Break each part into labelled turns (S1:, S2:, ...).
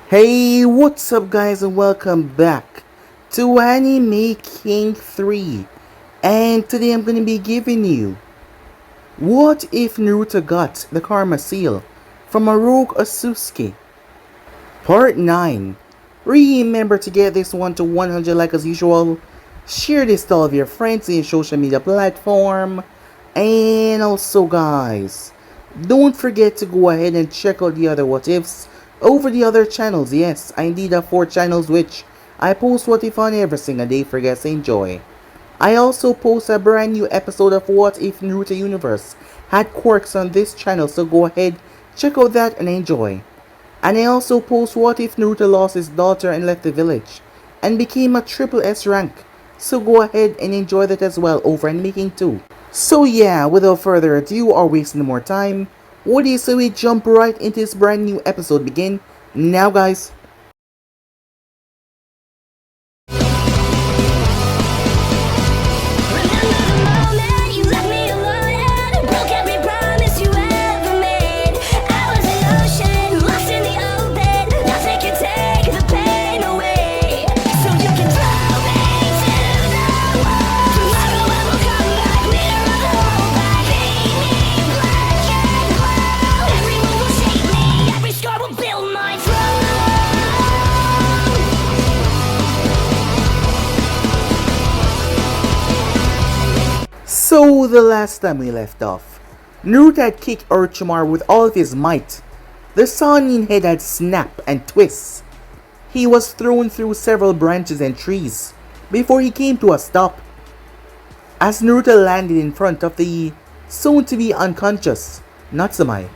S1: Hey, what's up guys and welcome back to Anime King 3. And today I'm going to be giving you what if Naruto got the Karma Seal from a rogue Otsutsuki? Part 9. Remember to get this one to 100 like as usual. Share this to all of your friends in your social media platform. And also guys, don't forget to go ahead and check out the other what ifs over the other channels. Yes, I indeed have 4 channels which I post what if on every single day for guys to enjoy. I also post a brand new episode of What If Naruto Universe had quirks on this channel, so go ahead, check out that and enjoy. And I also post what if Naruto lost his daughter and left the village and became a triple S rank, so go ahead and enjoy that as well over in Making 2. So yeah, without further ado or wasting more time, what do you say we jump right into this brand new episode begin now guys? So the last time we left off, Naruto had kicked Orochimaru with all of his might. The Sannin head had snapped and twists. He was thrown through several branches and trees before he came to a stop. As Naruto landed in front of the soon-to-be unconscious Natsumi,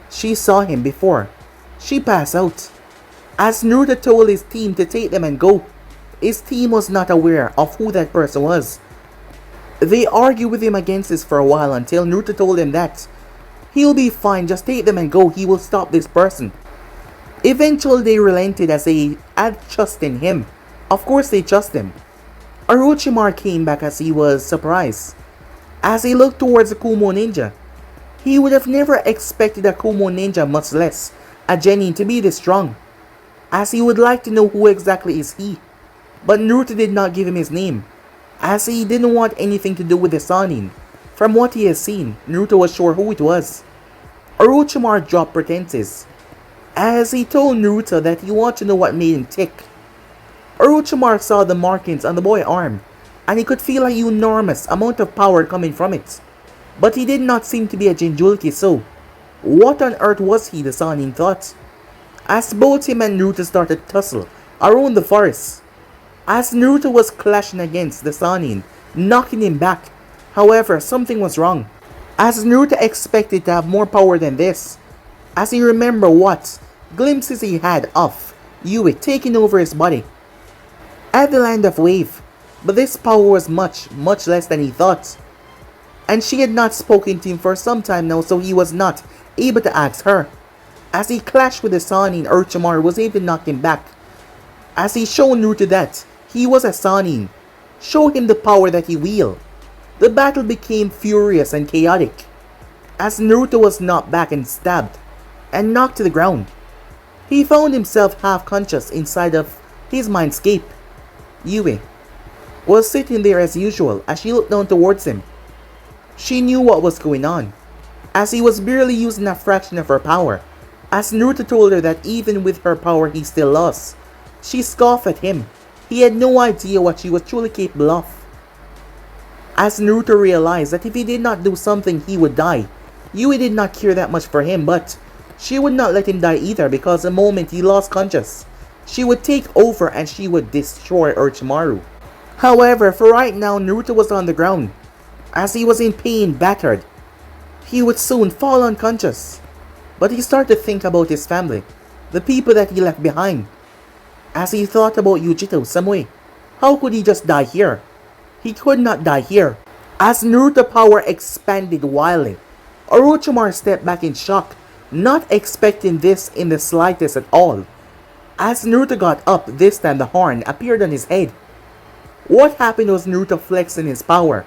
S1: she saw him before she passed out. As Naruto told his team to take them and go, his team was not aware of who that person was. They argued with him against this for a while until Naruto told him that he'll be fine, just take them and go, he will stop this person. Eventually they relented as they had trust in him. Of course they trust him. Orochimaru came back as he was surprised. As he looked towards the Kumo ninja, he would have never expected a Kumo ninja, much less a genin, to be this strong. As he would like to know who exactly is he. But Naruto did not give him his name, as he didn't want anything to do with the Sannin. From what he has seen, Naruto was sure who it was. Orochimaru dropped pretenses, as he told Naruto that he wanted to know what made him tick. Orochimaru saw the markings on the boy's arm, and he could feel an enormous amount of power coming from it. But he did not seem to be a Jinchuriki, so what on earth was he, the Sannin thought, as both him and Naruto started to tussle around the forest. As Naruto was clashing against the Sannin, knocking him back, however, something was wrong, as Naruto expected to have more power than this, as he remembered what glimpses he had of Yui taking over his body at the land of Wave, but this power was much less than he thought, and she had not spoken to him for some time now, so he was not able to ask her. As he clashed with the Sannin, Orochimaru was able to knock him back, as he showed Naruto that he was a Sannin, show him the power that he wielded. The battle became furious and chaotic, as Naruto was knocked back and stabbed, and knocked to the ground. He found himself half-conscious inside of his Mindscape. Yui was sitting there as usual as she looked down towards him. She knew what was going on, as he was barely using a fraction of her power, as Naruto told her that even with her power he still lost. She scoffed at him. He had no idea what she was truly capable of. As Naruto realized that if he did not do something he would die, Yui did not care that much for him, but she would not let him die either, because the moment he lost conscious, she would take over and she would destroy Orochimaru. However, for right now, Naruto was on the ground, as he was in pain, battered. He would soon fall unconscious, but he started to think about his family, the people that he left behind. As he thought about Yujito some way, how could he just die here? He could not die here. As Naruto's power expanded wildly, Orochimaru stepped back in shock, not expecting this in the slightest at all. As Naruto got up, this time the horn appeared on his head. What happened was Naruto flexing his power.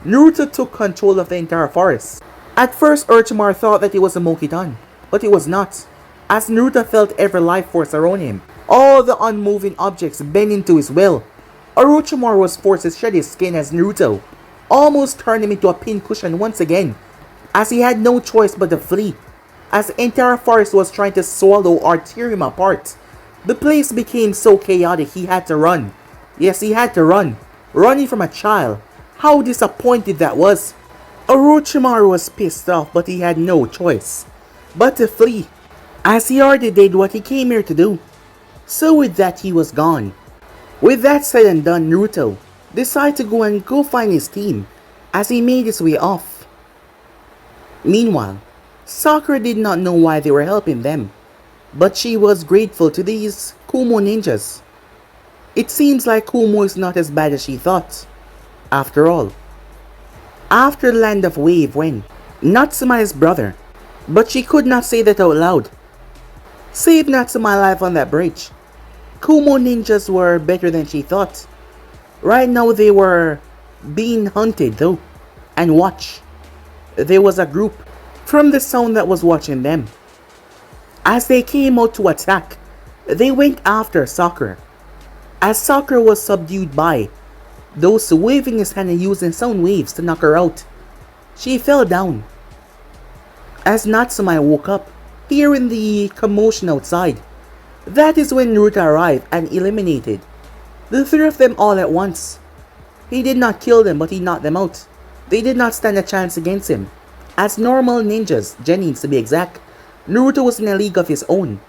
S1: Naruto took control of the entire forest. At first Orochimaru thought that it was a Mokidan, but it was not. as Naruto felt every life force around him. All the unmoving objects bending to his will. Orochimaru was forced to shed his skin as Naruto almost turned him into a pincushion once again, as he had no choice but to flee, as the entire forest was trying to swallow or tear him apart. The place became so chaotic he had to run. Yes, he had to run. Running from a child. How disappointed that was. Orochimaru was pissed off, but he had no choice but to flee, as he already did what he came here to do. So with that, he was gone. With that said and done, Naruto decided to go find his team, as he made his way off. Meanwhile, Sakura did not know why they were helping them, but she was grateful to these Kumo ninjas. It seems like Kumo is not as bad as she thought. After all, after the Land of Wave when Natsumi's brother, but she could not say that out loud, saved Natsumi's life on that bridge. Kumo ninjas were better than she thought. Right now they were being hunted though. And watch, there was a group from the sound that was watching them. As they came out to attack, they went after Sakura. As Sakura was subdued by those waving his hand and using sound waves to knock her out, she fell down. As Natsumi woke up, hearing the commotion outside, that is when Naruto arrived and eliminated the three of them all at once. He did not kill them, but he knocked them out. They did not stand a chance against him. As normal ninjas, genins to be exact, Naruto was in a league of his own.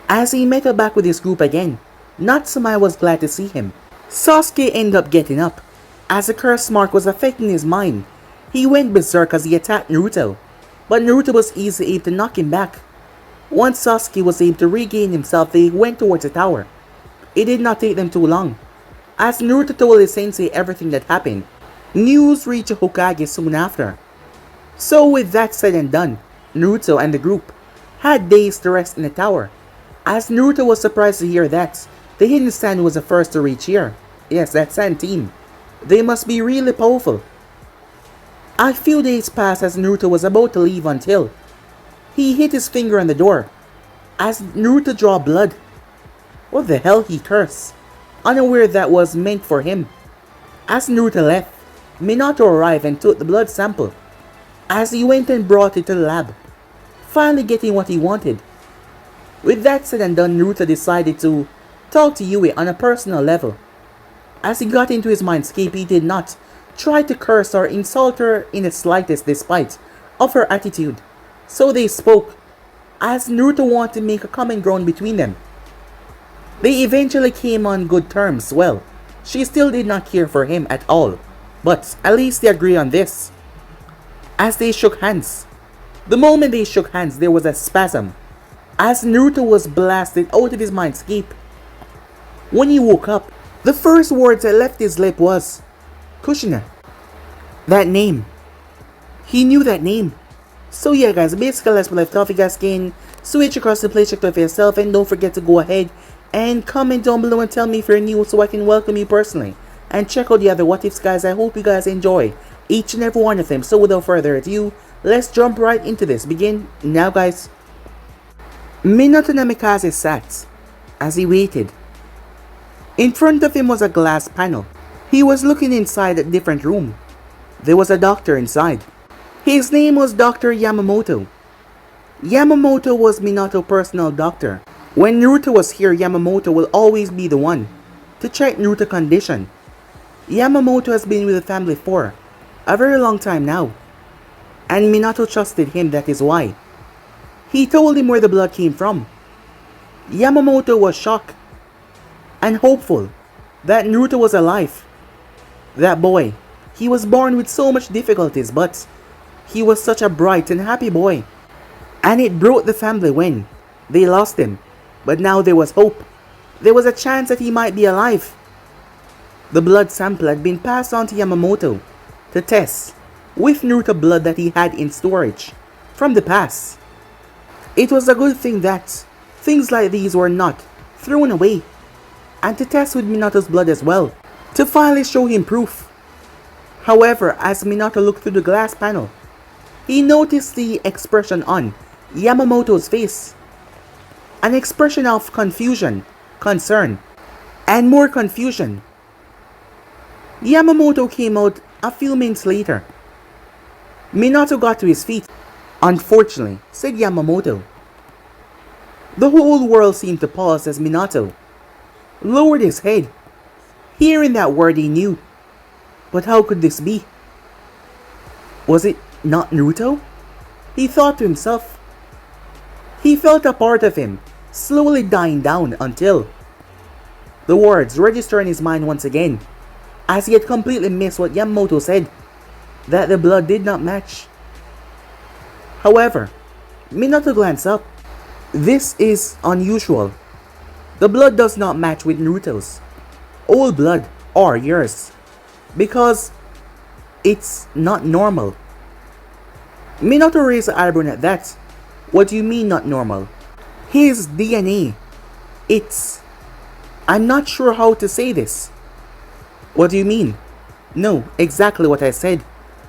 S1: As he met up back with his group again, Natsumi was glad to see him. Sasuke ended up getting up. As the curse mark was affecting his mind, he went berserk as he attacked Naruto, but Naruto was easily able to knock him back. Once Sasuke was able to regain himself, they went towards the tower. It did not take them too long. As Naruto told his sensei everything that happened, news reached Hokage soon after. So with that said and done, Naruto and the group had days to rest in the tower. As Naruto was surprised to hear that the Hidden Sand was the first to reach here. Yes, that Sand team. They must be really powerful. A few days passed as Naruto was about to leave until he hit his finger on the door. As Naruto drew blood. What the hell, he cursed, unaware that was meant for him. As Naruto left, Minato arrived and took the blood sample. As he went and brought it to the lab, finally getting what he wanted. With that said and done, Naruto decided to talk to Yui on a personal level. As he got into his Mindscape, he did not try to curse or insult her in the slightest despite of her attitude. So they spoke, as Naruto wanted to make a common ground between them. They eventually came on good terms. Well, she still did not care for him at all, but at least they agreed on this. As they shook hands, the moment they shook hands, there was a spasm, as Naruto was blasted out of his Mindscape. When he woke up, the first words that left his lip was Kushina. That name. He knew that name. So yeah guys, basically that's what left off. You guys can switch across the play, check it out for yourself, and don't forget to go ahead and comment down below and tell me if you're new so I can welcome you personally. And check out the other what ifs guys. I hope you guys enjoy each and every one of them. So without further ado, let's jump right into this. Begin now guys. Minato Namikaze sat as he waited. In front of him was a glass panel. He was looking inside a different room. There was a doctor inside. His name was Dr. Yamamoto. Yamamoto was Minato's personal doctor. When Naruto was here, Yamamoto will always be the one to check Naruto's condition. Yamamoto has been with the family for a very long time now, and Minato trusted him, that is why. He told him where the blood came from. Yamamoto was shocked and hopeful that Naruto was alive. That boy, he was born with so much difficulties, but he was such a bright and happy boy. And it broke the family when they lost him. But now there was hope. There was a chance that he might be alive. The blood sample had been passed on to Yamamoto to test with Naruto blood that he had in storage from the past. It was a good thing that things like these were not thrown away, and to test with Minato's blood as well, to finally show him proof. However, as Minato looked through the glass panel, he noticed the expression on Yamamoto's face. An expression of confusion, concern, and more confusion. Yamamoto came out a few minutes later. Minato got to his feet. Unfortunately, said Yamamoto. The whole world seemed to pause as Minato lowered his head, hearing that word he knew. But how could this be? Was it not Naruto? He thought to himself. He felt a part of him slowly dying down until the words registered in his mind once again, as he had completely missed what Yamamoto said, that the blood did not match. However, Minato glanced up. This is unusual. The blood does not match with Naruto's. All blood, or yours. Because it's not normal. Minato raised an eyebrow at that. What do you mean not normal? His DNA. I'm not sure how to say this. What do you mean? No, exactly what I said.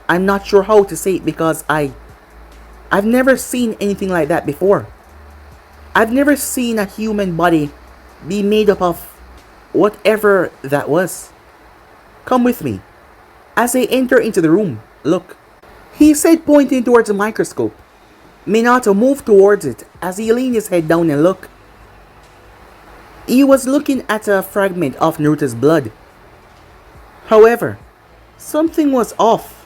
S1: I'm not sure how to say it because I've never seen anything like that before. I've never seen a human body be made up of whatever that was. Come with me. As they enter into the room, look. He said, pointing towards the microscope. Minato moved towards it as he leaned his head down and looked. He was looking at a fragment of Naruto's blood. However, something was off.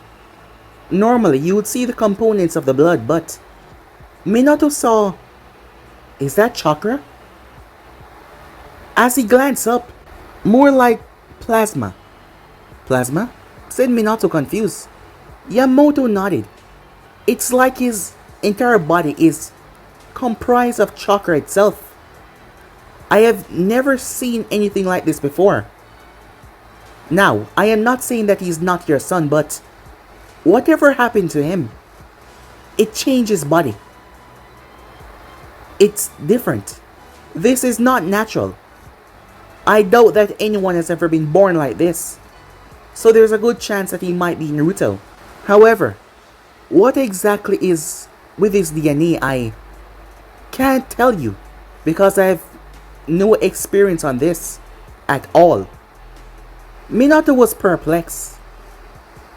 S1: Normally, you would see the components of the blood, but Minato saw... Is that chakra? As he glanced up, more like plasma. Plasma? Said Minato, confused. Yamamoto nodded. It's like his entire body is comprised of chakra itself. I have never seen anything like this before. Now, I am not saying that he's not your son, but whatever happened to him, it changed his body. It's different. This is not natural. I doubt that anyone has ever been born like this. So there's a good chance that he might be Naruto. However, what exactly is with his DNA, I can't tell you because I have no experience on this at all. Minato was perplexed,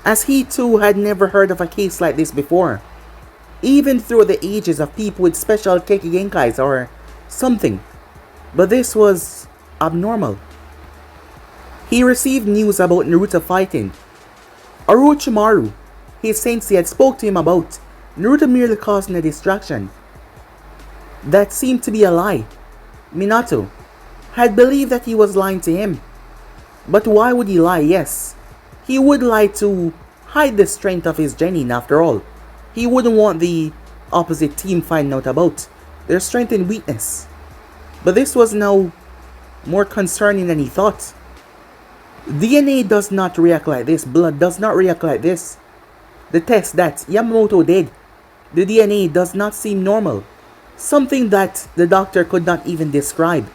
S1: as he too had never heard of a case like this before, even through the ages of people with special Kekigenkais or something, but this was abnormal. He received news about Naruto fighting. Orochimaru, his sensei, had spoke to him about Naruto merely causing a distraction. That seemed to be a lie. Minato had believed that he was lying to him. But why would he lie? Yes, he would lie to hide the strength of his genin after all. He wouldn't want the opposite team finding out about their strength and weakness. But this was now more concerning than he thought. DNA does not react like this. Blood does not react like this. The test that Yamamoto did, the DNA does not seem normal. Something that the doctor could not even describe.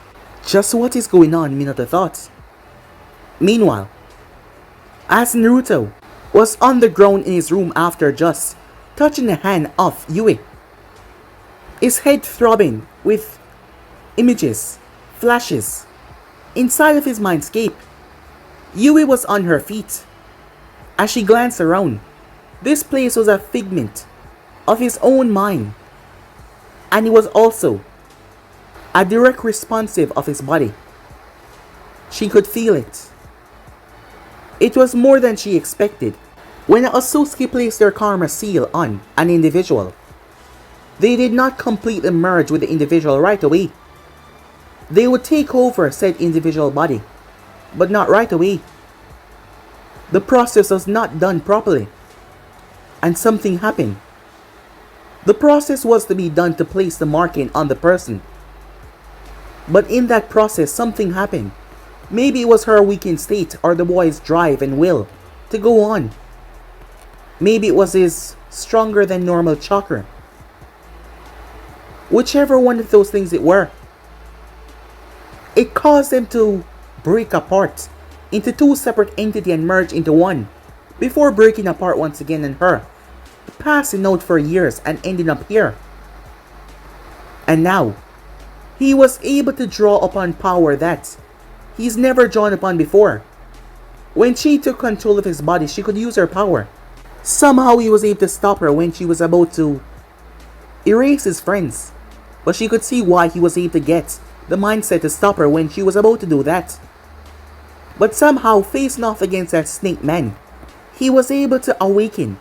S1: Just what is going on, Minato thought. Meanwhile, as Naruto was on the ground in his room after just touching the hand of Yui, his head throbbing with images, flashes, inside of his mindscape, Yui was on her feet. As she glanced around, this place was a figment of his own mind, and he was also a direct responsive of his body. She could feel it. It was more than she expected. When the Otsutsuki placed their karma seal on an individual, they did not completely merge with the individual right away. They would take over said individual body, but not right away. The process was not done properly, and something happened. The process was to be done to place the marking on the person, but in that process something happened. Maybe it was her weakened state or the boy's drive and will to go on. Maybe it was his stronger than normal chakra. Whichever one of those things it were, it caused them to break apart into two separate entities and merge into one, before breaking apart once again and her passing out for years and ending up here. And now, he was able to draw upon power that he's never drawn upon before. When she took control of his body, she could use her power. Somehow he was able to stop her when she was about to erase his friends. But she could see why he was able to get the mindset to stop her when she was about to do that. But somehow, facing off against that snake man, he was able to awaken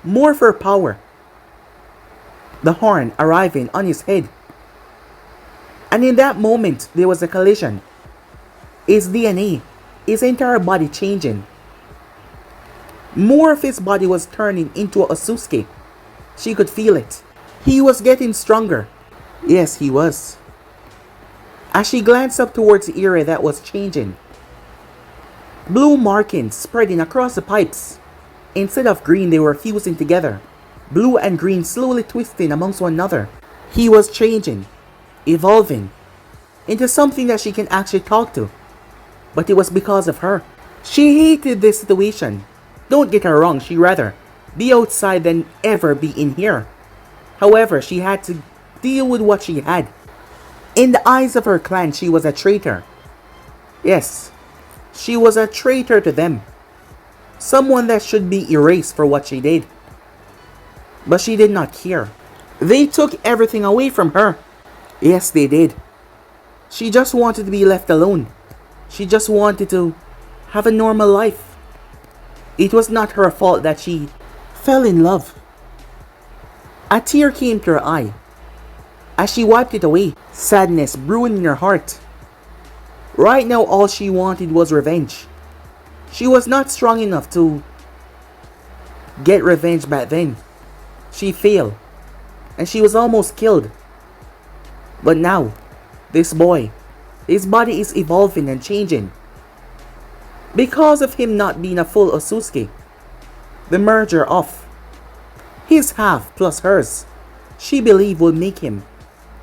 S1: more of her power. The horn arriving on his head. And in that moment, there was a collision. His DNA, his entire body changing. More of his body was turning into a Otsutsuki. She could feel it. He was getting stronger. Yes, he was. As she glanced up towards the area that was changing, blue markings spreading across the pipes. Instead of green, they were fusing together. Blue and green slowly twisting amongst one another. He was changing, evolving, into something that she can actually talk to. But it was because of her. She hated this situation. Don't get her wrong, she'd rather be outside than ever be in here. However, she had to deal with what she had. In the eyes of her clan, she was a traitor. Yes, she was a traitor to them. Someone that should be erased for what she did. But she did not care. They took everything away from her. Yes, they did. She just wanted to be left alone. She just wanted to have a normal life. It was not her fault that she fell in love. A tear came to her eye. As she wiped it away, sadness brewing in her heart. Right now, all she wanted was revenge. She was not strong enough to get revenge back then. She failed, and she was almost killed. But now, this boy, his body is evolving and changing. Because of him not being a full Otsutsuki, the merger of his half plus hers, she believed will make him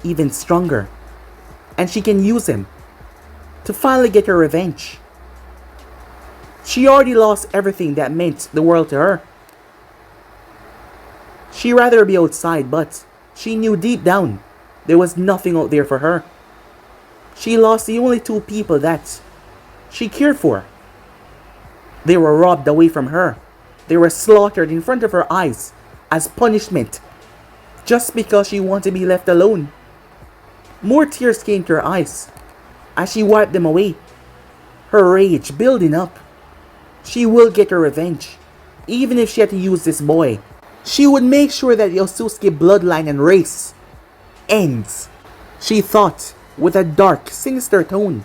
S1: even stronger. And she can use him to finally get her revenge. She already lost everything that meant the world to her. She'd rather be outside, but she knew deep down there was nothing out there for her. She lost the only two people that she cared for. They were robbed away from her. They were slaughtered in front of her eyes as punishment, just because she wanted to be left alone. More tears came to her eyes as she wiped them away. Her rage building up. She will get her revenge, even if she had to use this boy. She would make sure that the Otsutsuki bloodline and race ends, she thought with a dark, sinister tone.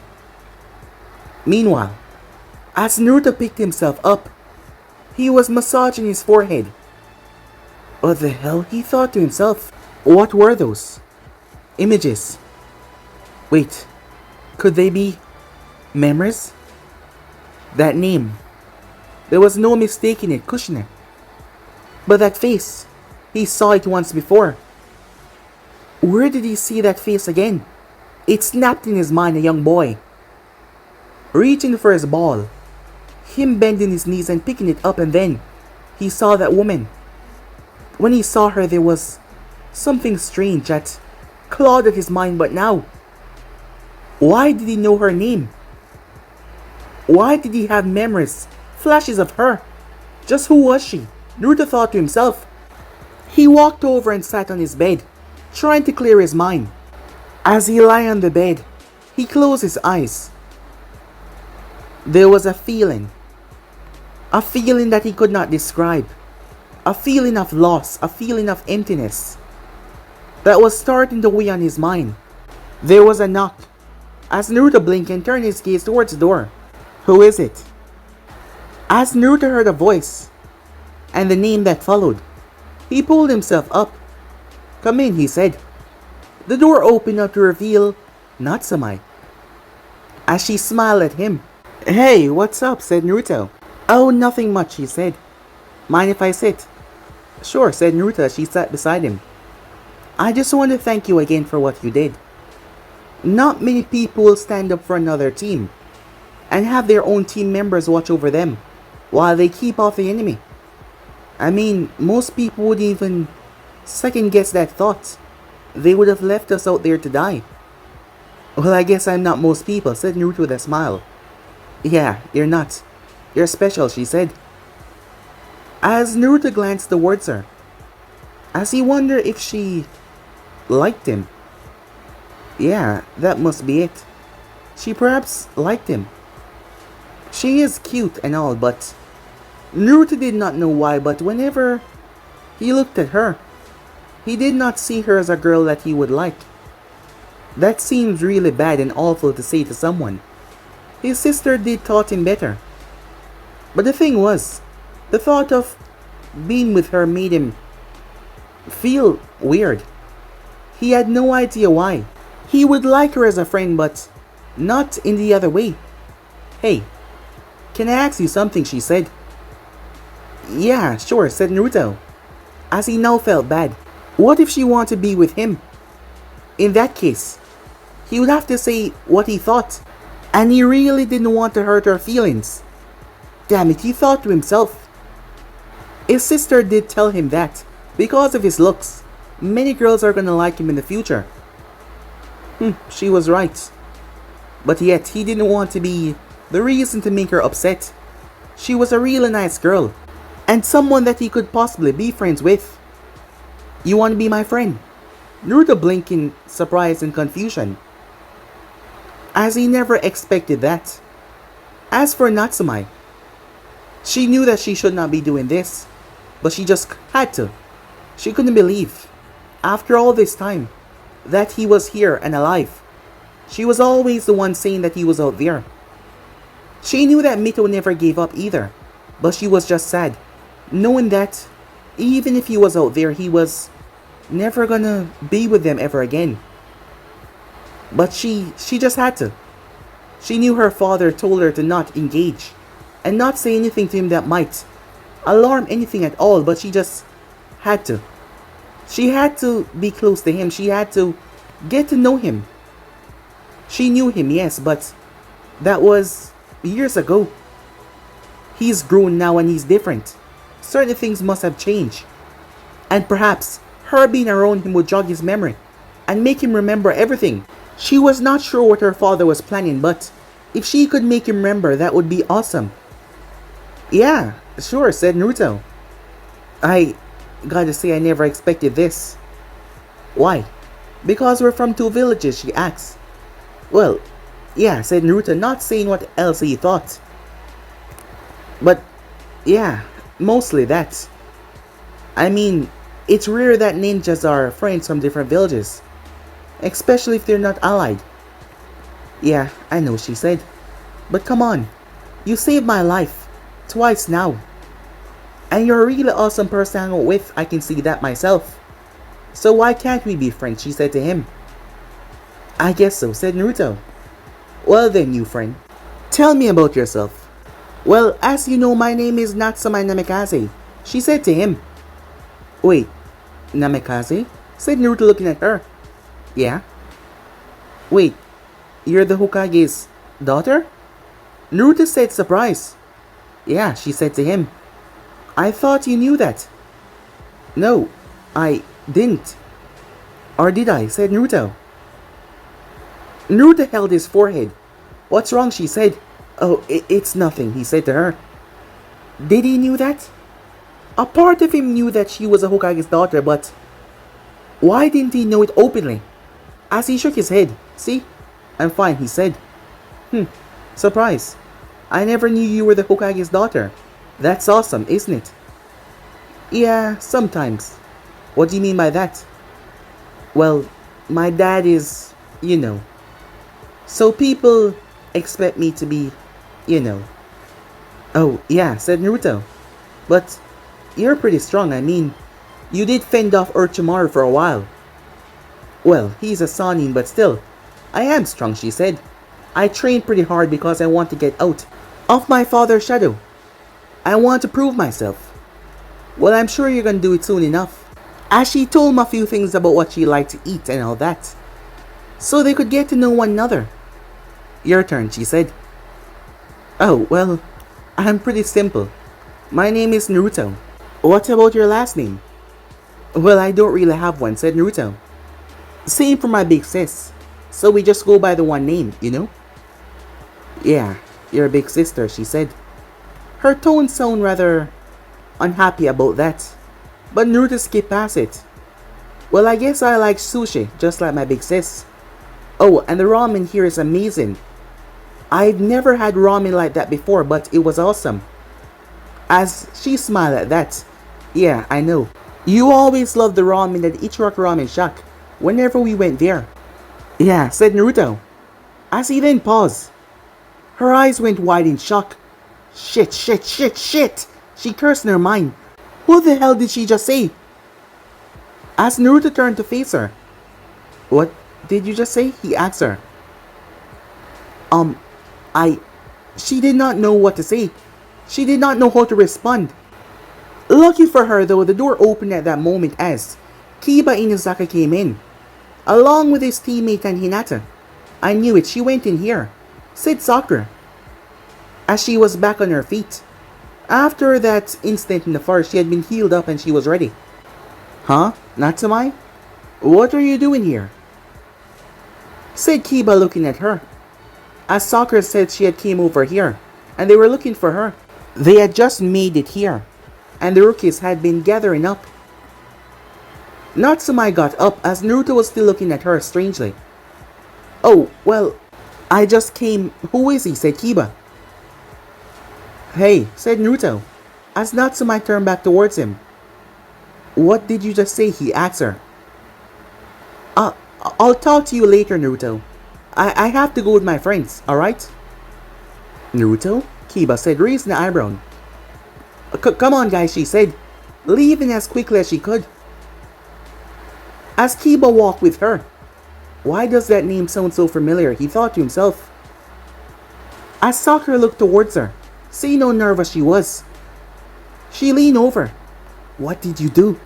S1: Meanwhile, as Naruto picked himself up, he was massaging his forehead. What the hell, he thought to himself. What were those images? Wait, could they be memories? That name, there was no mistaking it, Kushner. But that face, he saw it once before. Where did he see that face again? It snapped in his mind, a young boy reaching for his ball, him bending his knees and picking it up, and then he saw that woman. When he saw her, there was something strange that clawed at his mind. But now, why did he know her name? Why did he have memories, flashes of her? Just who was she? Naruto thought to himself. He walked over and sat on his bed, trying to clear his mind. As he lay on the bed, he closed his eyes. There was a feeling that he could not describe, a feeling of loss, a feeling of emptiness that was starting to weigh on his mind. There was a knock. As Naruto blinked and turned his gaze towards the door. Who is it? As Naruto heard a voice and the name that followed, he pulled himself up. Come in, he said. The door opened up to reveal Natsumi. As she smiled at him. Hey, what's up? Said Naruto. Oh, nothing much, he said. Mind if I sit? Sure, said Naruto as she sat beside him. I just want to thank you again for what you did. Not many people will stand up for another team and have their own team members watch over them while they keep off the enemy. I mean, most people would even second guess that thought. they would have left us out there to die. Well, I guess I'm not most people, said Naruto with a smile. Yeah, you're not. You're special, she said. As Naruto glanced towards her, as he wondered if she liked him. Yeah, that must be it. She perhaps liked him. She is cute and all, but Naruto did not know why, but whenever he looked at her, he did not see her as a girl that he would like. That seems really bad and awful to say to someone. His sister did taught him better. But the thing was, the thought of being with her made him feel weird. He had no idea why. He would like her as a friend, but not in the other way. Hey, can I ask you something, she said. Yeah, sure, said Naruto, as he now felt bad. What if she wanted to be with him? In that case, he would have to say what he thought, and he really didn't want to hurt her feelings. Damn it, he thought to himself. His sister did tell him that, because of his looks, many girls are gonna like him in the future. She was right. But yet, he didn't want to be the reason to make her upset. She was a really nice girl, and someone that he could possibly be friends with. You want to be my friend? Naruto blinked in surprise and confusion, as he never expected that. As for Natsumi, she knew that she should not be doing this, but she just had to. She couldn't believe, after all this time, that he was here and alive. She was always the one saying that he was out there. She knew that Mito never gave up either, but she was just sad, knowing that even if he was out there, he was never gonna be with them ever again. But she just had to. She knew her father told her to not engage and not say anything to him that might alarm anything at all, but she just had to. She had to be close to him. She had to get to know him. She knew him, yes, but that was years ago. He's grown now and he's different. Certain things must have changed. And perhaps her being around him would jog his memory and make him remember everything. She was not sure what her father was planning, but if she could make him remember, that would be awesome. Yeah, sure, said Naruto. I gotta say, I never expected this. Why? Because we're from two villages, she asked. Well, yeah, said Naruto, not saying what else he thought. But, yeah, mostly that. I mean, it's rare that ninjas are friends from different villages, especially if they're not allied. Yeah, I know, she said. But come on, you saved my life twice now. And you're a really awesome person to hang out with, I can see that myself. So why can't we be friends, she said to him. I guess so, said Naruto. Well then, you friend, tell me about yourself. Well, as you know, my name is Natsumi Namikaze, she said to him. Wait, Namikaze? Said Naruto, looking at her. Yeah. Wait, you're the Hokage's daughter? Naruto said, surprised. Yeah, she said to him. I thought you knew that. No, I didn't. Or did I? Said Naruto. Naruto held his forehead. What's wrong? She said. Oh, it's nothing, he said to her. Did he knew that? A part of him knew that she was a Hokage's daughter, but why didn't he know it openly? As he shook his head. See? I'm fine, he said. Surprise. I never knew you were the Hokage's daughter. That's awesome, isn't it? Yeah, sometimes. What do you mean by that? Well, my dad is, you know. So people expect me to be, you know. Oh, yeah, said Naruto. But you're pretty strong, I mean. You did fend off Orochimaru for a while. Well, he's a Sannin, but still. I am strong, she said. I trained pretty hard because I want to get out of my father's shadow. I want to prove myself. Well, I'm sure you're gonna do it soon enough. As she told him a few things about what she liked to eat and all that, so they could get to know one another. Your turn, she said. Oh, well, I'm pretty simple. My name is Naruto. What about your last name? Well, I don't really have one, said Naruto. Same for my big sis. So we just go by the one name, you know? Yeah, your big sister, she said. Her tone sounded rather unhappy about that. But Naruto skipped past it. Well, I guess I like sushi, just like my big sis. Oh, and the ramen here is amazing. I've never had ramen like that before, but it was awesome. As she smiled at that. Yeah, I know. You always loved the ramen at Ichiroku Ramen Shack, whenever we went there. Yeah, said Naruto. As he then paused. Her eyes went wide in shock. Shit, shit, shit, shit! She cursed in her mind. What the hell did she just say? As Naruto turned to face her. What did you just say? He asked her. She did not know what to say. She did not know how to respond. Lucky for her though, the door opened at that moment as Kiba Inuzaka came in, along with his teammate and Hinata. I knew it, she went in here, said Sakura, as she was back on her feet. After that incident in the forest, she had been healed up and she was ready. Huh? Natsumi? What are you doing here? Said Kiba looking at her. As Sakura said she had came over here, and they were looking for her. They had just made it here, and the rookies had been gathering up. Natsumi got up as Naruto was still looking at her strangely. Oh, well, I just came. Who is he? Said Kiba. Hey, said Naruto, as Natsumi turned back towards him. What did you just say? He asked her. I'll talk to you later, Naruto. I have to go with my friends, alright? Naruto? Kiba said, raising an eyebrow. Come on, guys, she said, leaving as quickly as she could. As Kiba walked with her. Why does that name sound so familiar? He thought to himself. As Sakura looked towards her, seeing how nervous she was, she leaned over. What did you do?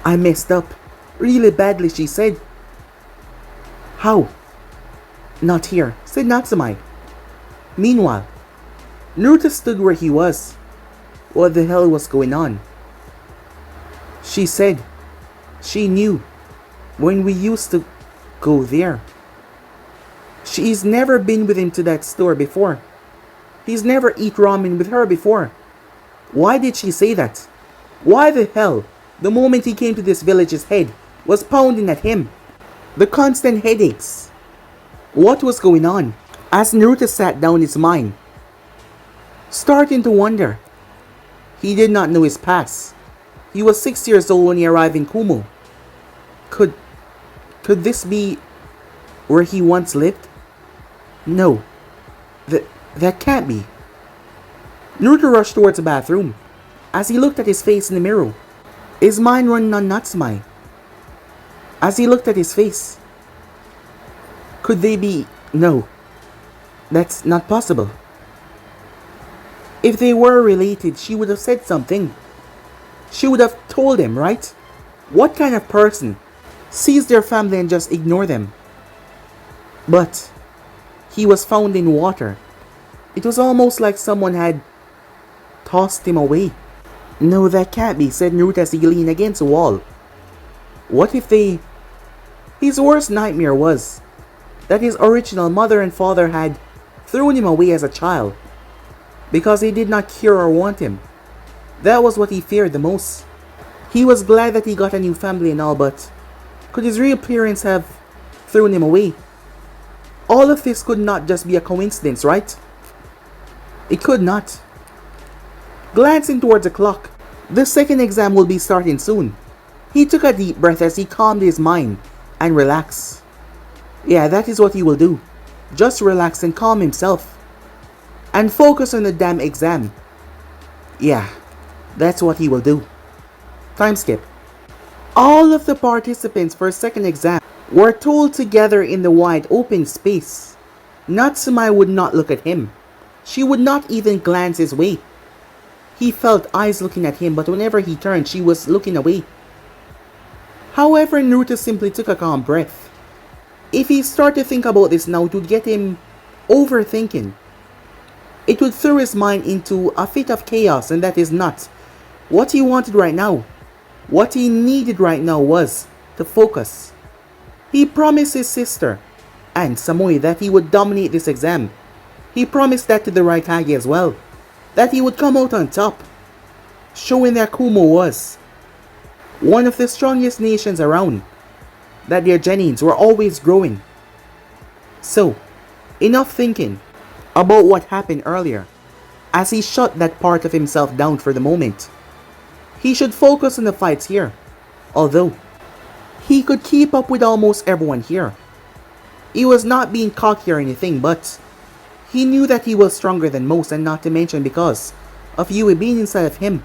S1: I messed up. Really badly, she said. How? Not here, said Natsumi. Meanwhile, Naruto stood where he was. What the hell was going on? She said she knew when we used to go there. She's never been with him to that store before. He's never eat ramen with her before. Why did she say that? Why the hell, the moment he came to this village's head was pounding at him? The constant headaches. What was going on? As Naruto sat down, his mind starting to wonder. He did not know his past. He was 6 years old when he arrived in Kumo. Could this be where he once lived? No. That can't be. Naruto rushed towards the bathroom. As he looked at his face in the mirror, his mind running on Natsumi. As he looked at his face, could they be? No, that's not possible. If they were related, she would have said something. She would have told him, right? What kind of person sees their family and just ignore them? But he was found in water. It was almost like someone had tossed him away. No, that can't be, said Naruto as he leaned against a wall. What if his worst nightmare was that his original mother and father had thrown him away as a child because they did not care or want him. That was what he feared the most. He was glad that he got a new family and all, but could his real parents have thrown him away? All of this could not just be a coincidence, right? It could not. Glancing towards the clock, the second exam will be starting soon. He took a deep breath as he calmed his mind and relaxed. Yeah, that is what he will do. Just relax and calm himself. And focus on the damn exam. Yeah, that's what he will do. Time skip. All of the participants for second exam were told to gather in the wide open space. Natsumi would not look at him. She would not even glance his way. He felt eyes looking at him, but whenever he turned, she was looking away. However, Naruto simply took a calm breath. If he started to think about this now, it would get him overthinking. It would throw his mind into a fit of chaos, and that is not what he wanted right now. What he needed right now was to focus. He promised his sister and Amoy that he would dominate this exam. He promised that to the Raikage as well, that he would come out on top, showing that Kumo was one of the strongest nations around, that their genins were always growing. So, enough thinking about what happened earlier, as he shut that part of himself down for the moment. He should focus on the fights here, although he could keep up with almost everyone here. He was not being cocky or anything, but he knew that he was stronger than most, and not to mention because of Yui being inside of him,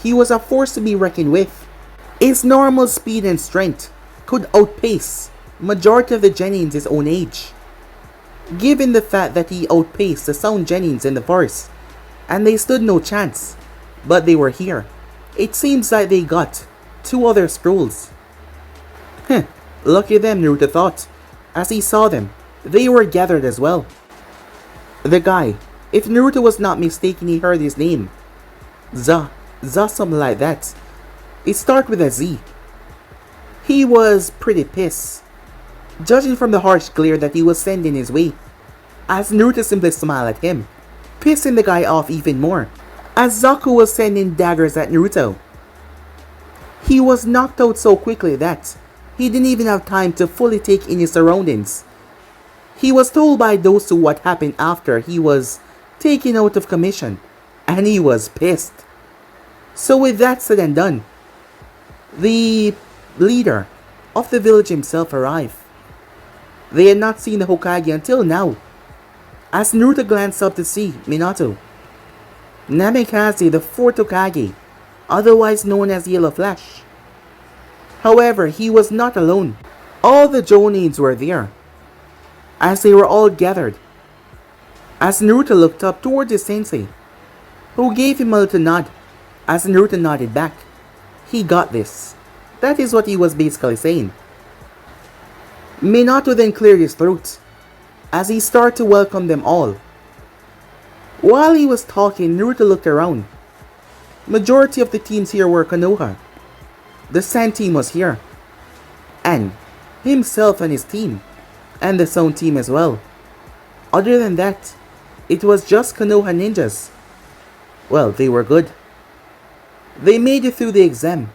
S1: he was a force to be reckoned with. His normal speed and strength could outpace majority of the genins his own age. Given the fact that he outpaced the sound genins in the forest, and they stood no chance, but they were here. It seems like they got 2 other scrolls. Lucky them, Naruto thought. As he saw them, they were gathered as well. The guy, if Naruto was not mistaken, he heard his name. Something like that. It started with a Z. He was pretty pissed, judging from the harsh glare that he was sending his way, as Naruto simply smiled at him, pissing the guy off even more, as Zaku was sending daggers at Naruto. He was knocked out so quickly that he didn't even have time to fully take in his surroundings. He was told by those two what happened after he was taken out of commission, and he was pissed. So with that said and done, the leader of the village himself arrived. They had not seen the Hokage until now. As Naruto glanced up to see Minato, Namikaze, the 4th Hokage, otherwise known as Yellow Flash. However, he was not alone. All the Jonins were there, as they were all gathered. As Naruto looked up toward his sensei, who gave him a little nod. As Naruto nodded back, he got this. That is what he was basically saying. Minato then cleared his throat, as he started to welcome them all. While he was talking, Naruto looked around. Majority of the teams here were Konoha. The Sand team was here, and himself and his team, and the Sound team as well. Other than that, it was just Konoha ninjas. Well, they were good. They made it through the exam.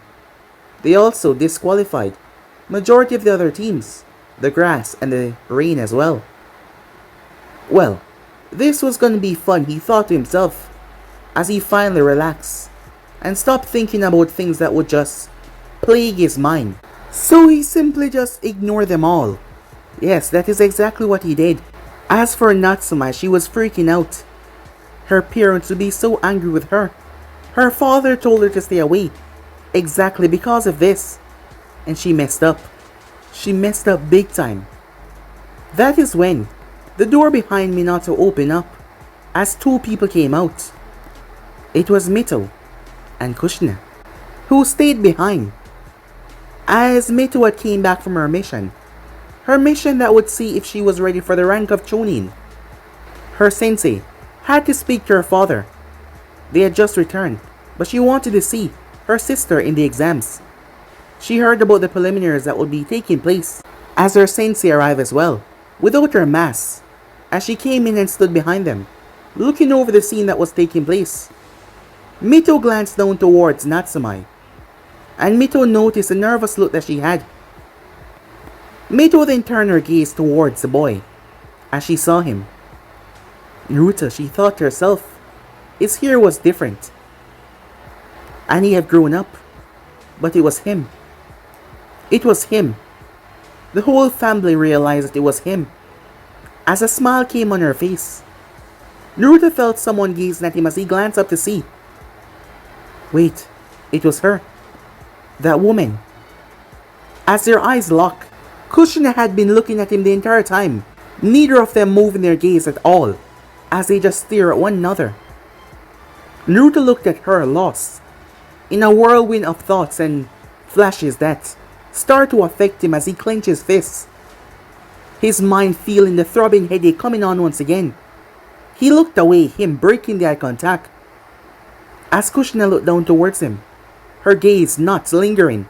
S1: They also disqualified majority of the other teams, the grass and the rain as well. Well, this was gonna be fun, he thought to himself, as he finally relaxed and stopped thinking about things that would just plague his mind. So he simply just ignored them all. Yes, that is exactly what he did. As for Natsumi, she was freaking out. Her parents would be so angry with her. Her father told her to stay away, exactly because of this. And she messed up. She messed up big time. That is when the door behind Minato opened up, as 2 people came out. It was Mito and Kushina, who stayed behind, as Mito had came back from her mission that would see if she was ready for the rank of Chunin. Her sensei had to speak to her father. They had just returned, but she wanted to see her sister in the exams. She heard about the preliminaries that would be taking place, as her sensei arrived as well, without her mask, as she came in and stood behind them, looking over the scene that was taking place. Mito glanced down towards Natsumi, and Mito noticed the nervous look that she had. Mito then turned her gaze towards the boy, as she saw him. Naruto, she thought to herself, his hair was different, and he had grown up, but it was him. It was him. The whole family realized that it was him, as a smile came on her face. Naruto felt someone gazing at him as he glanced up to see. Wait, it was her. That woman. As their eyes locked, Kushina had been looking at him the entire time, neither of them moving their gaze at all, as they just stare at one another. Naruto looked at her, lost, in a whirlwind of thoughts and flashes that start to affect him as he clenched his fists, his mind feeling the throbbing headache coming on once again. He looked away, him breaking the eye contact. As Kushina looked down towards him, her gaze not lingering,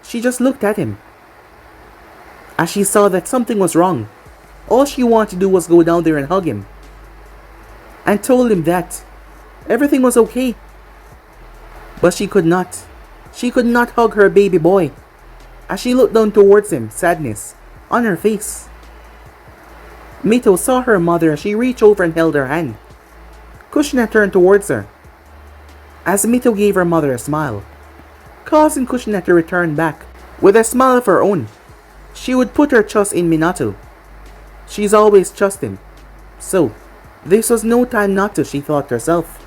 S1: she just looked at him, As she saw that something was wrong, all she wanted to do was go down there and hug him, and told him that everything was okay. But she could not. She could not hug her baby boy. As she looked down towards him, sadness on her face. Mito saw her mother as she reached over and held her hand. Kushina turned towards her, as Mito gave her mother a smile, causing Kushina to return back with a smile of her own. She would put her trust in Minato. She's always trusted him. So, this was no time not to, she thought to herself.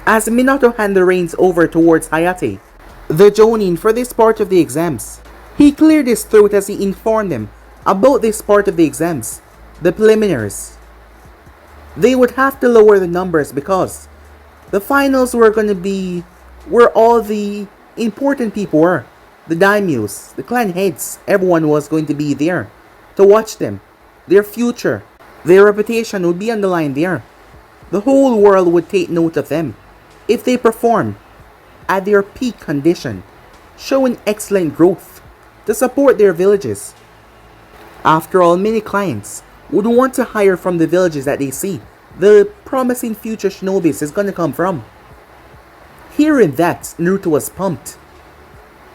S1: As Minato handed the reins over towards Hayate, the Jonin, for this part of the exams, he cleared his throat as he informed them about this part of the exams, the preliminaries. They would have to lower the numbers because the finals were going to be where all the important people were. The daimyos, the clan heads, everyone was going to be there to watch them. Their future, their reputation would be on the line there. The whole world would take note of them if they perform at their peak condition, showing excellent growth to support their villages. After all, many clients would want to hire from the villages that they see the promising future shinobis is going to come from. Hearing that, Naruto was pumped.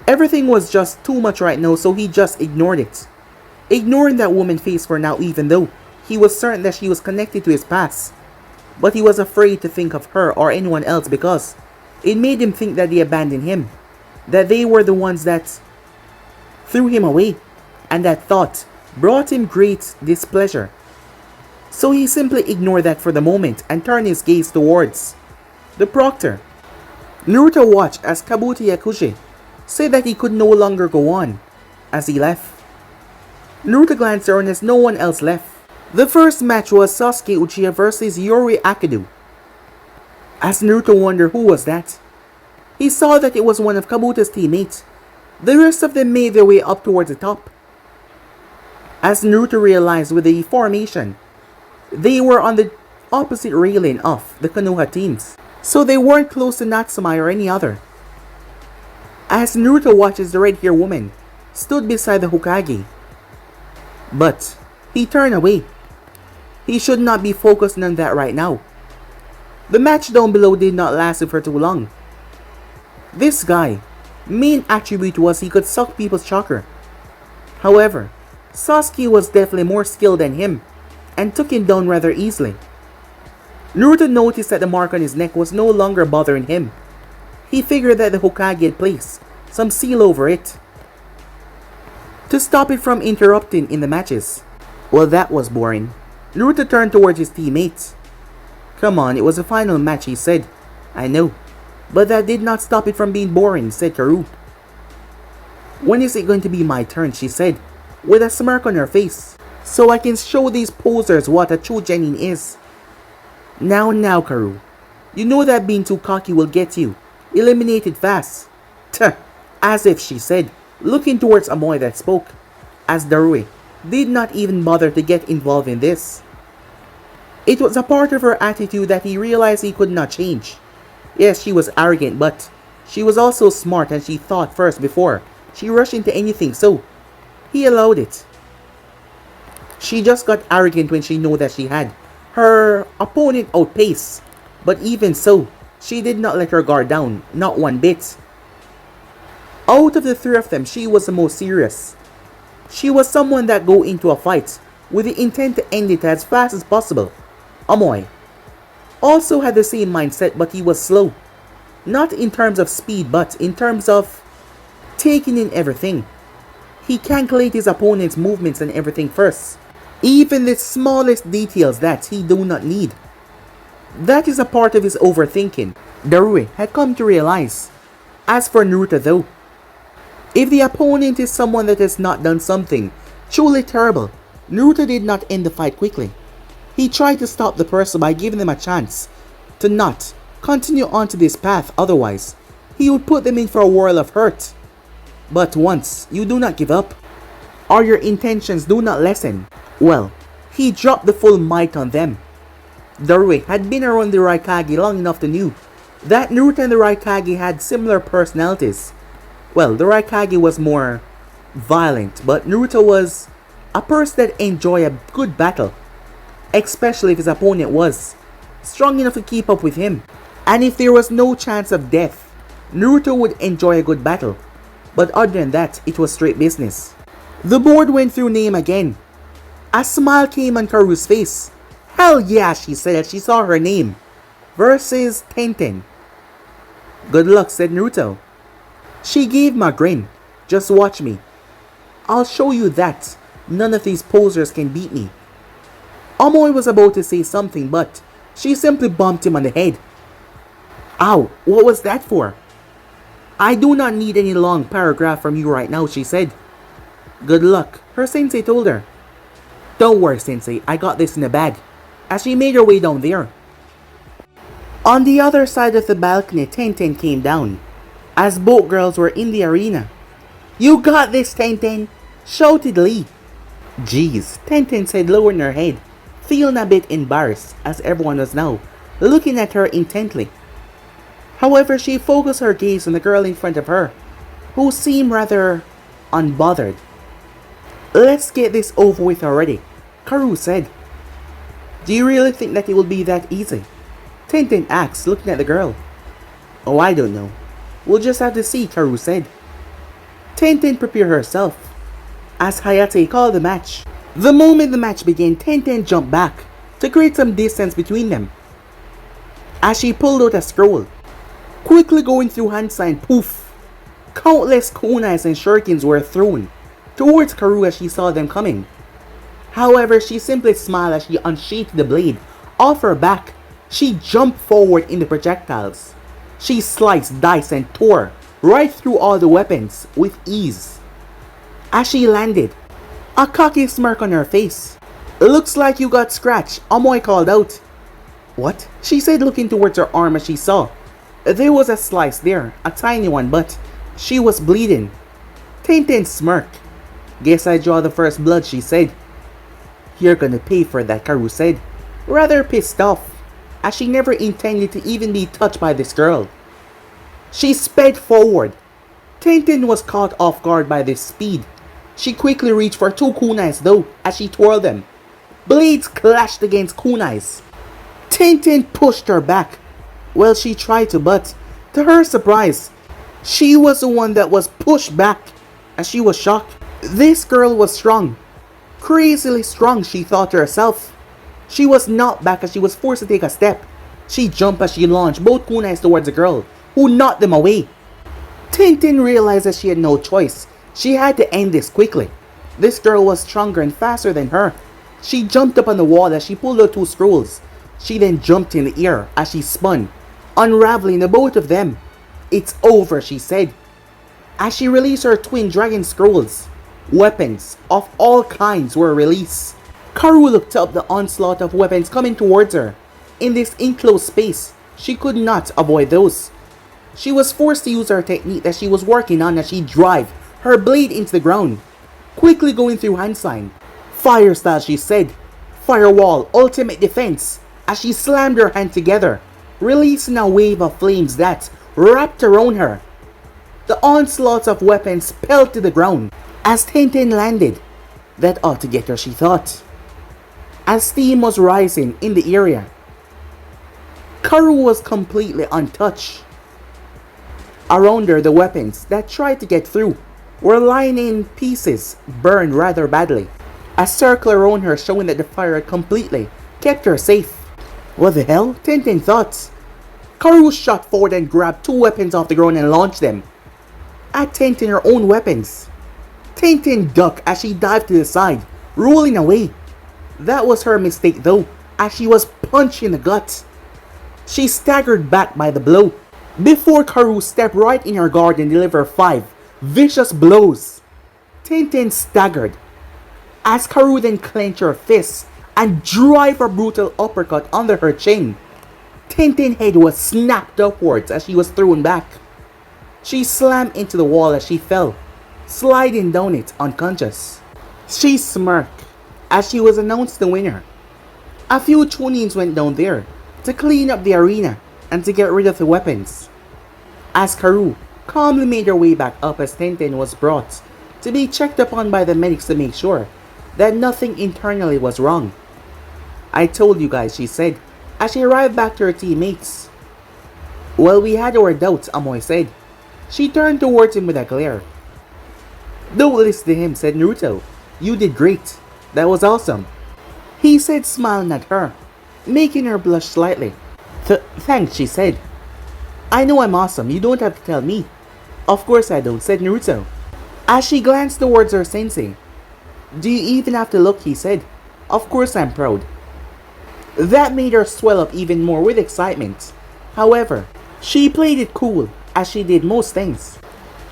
S1: Everything was just too much right now, so he just ignored it. Ignoring that woman's face for now, even though he was certain that she was connected to his past. But he was afraid to think of her or anyone else because it made him think that they abandoned him. That they were the ones that threw him away. And that thought brought him great displeasure. So he simply ignored that for the moment and turned his gaze towards the proctor. Naruto watched as Kabuto Yakushi said that he could no longer go on as he left. Naruto glanced around as no one else left. The first match was Sasuke Uchiha versus Yori Akido. As Naruto wondered who was that, he saw that it was one of Kabuto's teammates. The rest of them made their way up towards the top. As Naruto realized with the formation, they were on the opposite railing of the Konoha teams, so they weren't close to Natsumi or any other. As Naruto watches the red-haired woman stood beside the Hokage, but he turned away. He should not be focusing on that right now. The match down below did not last for too long. This guy, main attribute was he could suck people's chakra. However, Sasuke was definitely more skilled than him and took him down rather easily. Naruto noticed that the mark on his neck was no longer bothering him. He figured that the Hokage had placed some seal over it to stop it from interrupting in the matches. Well, that was boring. Naruto turned towards his teammates. Come on, it was a final match, he said. I know, but that did not stop it from being boring, said Karu. When is it going to be my turn, she said, with a smirk on her face, so I can show these posers what a true genin is. Now, Karu. You know that being too cocky will get you eliminated fast. Tuh, as if, she said, looking towards Amoy that spoke, as Darui did not even bother to get involved in this. It was a part of her attitude that he realized he could not change. Yes, she was arrogant, but she was also smart and she thought first before she rushed into anything, so he allowed it. She just got arrogant when she knew that she had her opponent outpaced, but even so, she did not let her guard down, not one bit. Out of the three of them, she was the most serious. She was someone that go into a fight with the intent to end it as fast as possible. Amoy also had the same mindset, but he was slow. Not in terms of speed, but in terms of taking in everything. He calculated his opponent's movements and everything first. Even the smallest details that he do not need. That is a part of his overthinking, Darui had come to realize. As for Naruto though, if the opponent is someone that has not done something truly terrible, Naruto did not end the fight quickly. He tried to stop the person by giving them a chance to not continue onto this path, otherwise he would put them in for a whirl of hurt. But once you do not give up, or your intentions do not lessen, well, he dropped the full might on them. Darui had been around the Raikage long enough to know that Naruto and the Raikage had similar personalities. Well, the Raikage was more violent, but Naruto was a person that enjoyed a good battle, especially if his opponent was strong enough to keep up with him. And if there was no chance of death, Naruto would enjoy a good battle, but other than that, it was straight business. The board went through name again. A smile came on Karu's face. Hell yeah, she said as she saw her name. Versus Tenten. Good luck, said Naruto. She gave him a grin. Just watch me. I'll show you that none of these posers can beat me. Amoy was about to say something, but she simply bumped him on the head. Ow, what was that for? I do not need any long paragraph from you right now, she said. Good luck, her sensei told her. Don't worry, sensei, I got this in the bag. As she made her way down there. On the other side of the balcony, Tenten came down, as both girls were in the arena. You got this, Tenten, shouted Lee. Jeez, Tenten said, lowering her head, feeling a bit embarrassed, as everyone was now looking at her intently. However, she focused her gaze on the girl in front of her, who seemed rather unbothered. Let's get this over with already, Karu said. Do you really think that it will be that easy? Tenten asked, looking at the girl. Oh, I don't know. We'll just have to see, Karu said. Tenten prepared herself, as Hayate called the match. The moment the match began, Tenten jumped back to create some distance between them. As she pulled out a scroll, quickly going through hand sign, poof! Countless kunais and shurikens were thrown towards Karu as she saw them coming. However, she simply smiled as she unsheathed the blade off her back. She jumped forward in the projectiles. She sliced, diced, and tore right through all the weapons with ease. As she landed, a cocky smirk on her face. Looks like you got scratched, Amoy called out. What? She said, looking towards her arm as she saw. There was a slice there, a tiny one, but she was bleeding. Tenten smirked. Guess I draw the first blood, she said. You're gonna pay for that, Karu said, rather pissed off, as she never intended to even be touched by this girl. She sped forward. Tenten was caught off guard by this speed. She quickly reached for two kunais though, as she twirled them. Blades clashed against kunais. Tenten pushed her back. Well, she tried to, but to her surprise, she was the one that was pushed back, as she was shocked. This girl was strong. Crazily strong, she thought to herself. She was knocked back as she was forced to take a step. She jumped as she launched both kunais towards the girl, who knocked them away. Tenten realized that she had no choice. She had to end this quickly. This girl was stronger and faster than her. She jumped up on the wall as she pulled out two scrolls. She then jumped in the air as she spun, unraveling the both of them. It's over, she said, as she released her twin dragon scrolls. Weapons of all kinds were released. Karu looked up the onslaught of weapons coming towards her. In this enclosed space, she could not avoid those. She was forced to use her technique that she was working on as she drove her blade into the ground, quickly going through hand sign. Fire style, she said. Firewall, ultimate defense, as she slammed her hand together, releasing a wave of flames that wrapped around her. The onslaughts of weapons pelted to the ground. As Tenten landed, that ought to get her, she thought. As steam was rising in the area, Karu was completely untouched. Around her, the weapons that tried to get through were lying in pieces, burned rather badly. A circle around her showing that the fire had completely kept her safe. What the hell? Tenten thought. Karu shot forward and grabbed two weapons off the ground and launched them at Tenten, her own weapons. Tenten ducked as she dived to the side, rolling away. That was her mistake though, as she was punched in the gut. She staggered back by the blow, before Karu stepped right in her guard and delivered 5 vicious blows. Tenten staggered, as Karu then clenched her fists and drive a brutal uppercut under her chin. Tenten's head was snapped upwards as she was thrown back. She slammed into the wall as she fell, sliding down it unconscious. She smirked as she was announced the winner. A few tunings went down there to clean up the arena and to get rid of the weapons, as Karu calmly made her way back up as Tenten was brought to be checked upon by the medics to make sure that nothing internally was wrong. I told you guys, she said, as she arrived back to her teammates. Well, we had our doubts, Amoy said. She turned towards him with a glare. Don't listen to him, said Naruto. You did great. That was awesome. He said, smiling at her, making her blush slightly. Thanks, she said. I know I'm awesome, you don't have to tell me. Of course I don't, said Naruto. As she glanced towards her sensei. Do you even have to look, he said. Of course I'm proud. That made her swell up even more with excitement. However, she played it cool, as she did most things.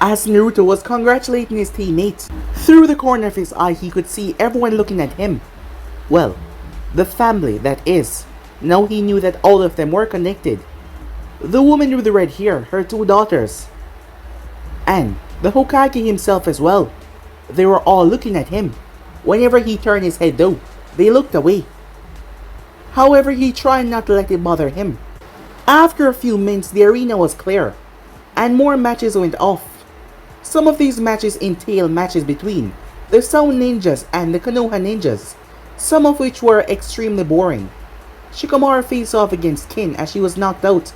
S1: As Naruto was congratulating his teammates, through the corner of his eye he could see everyone looking at him. Well, the family, that is. Now he knew that all of them were connected. The woman with the red hair, her two daughters, and the Hokage himself as well. They were all looking at him. Whenever he turned his head though, they looked away. However, he tried not to let it bother him. After a few minutes, the arena was clear, and more matches went off. Some of these matches entail matches between the Sound Ninjas and the Konoha Ninjas, some of which were extremely boring. Shikamaru faced off against Kin as she was knocked out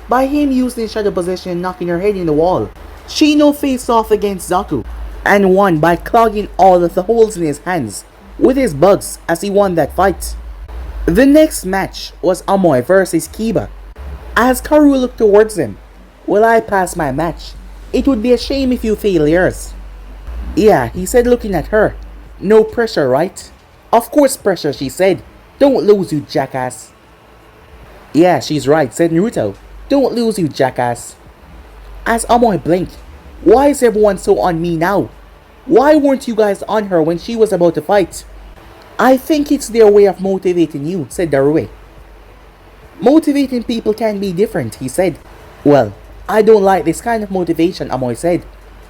S1: by him using shadow possession and knocking her head in the wall. Shino faced off against Zaku and won by clogging all of the holes in his hands with his bugs as he won that fight. The next match was Amoy versus Kiba. As Karu looked towards him, will I pass my match? It would be a shame if you fail yours. Yeah, he said looking at her. No pressure, right? Of course pressure, she said. Don't lose, you jackass. Yeah, she's right, said Naruto. Don't lose, you jackass. As Amoy blinked, why is everyone so on me now? Why weren't you guys on her when she was about to fight? I think it's their way of motivating you, said Darue. Motivating people can be different, he said. Well, I don't like this kind of motivation, Amoy said,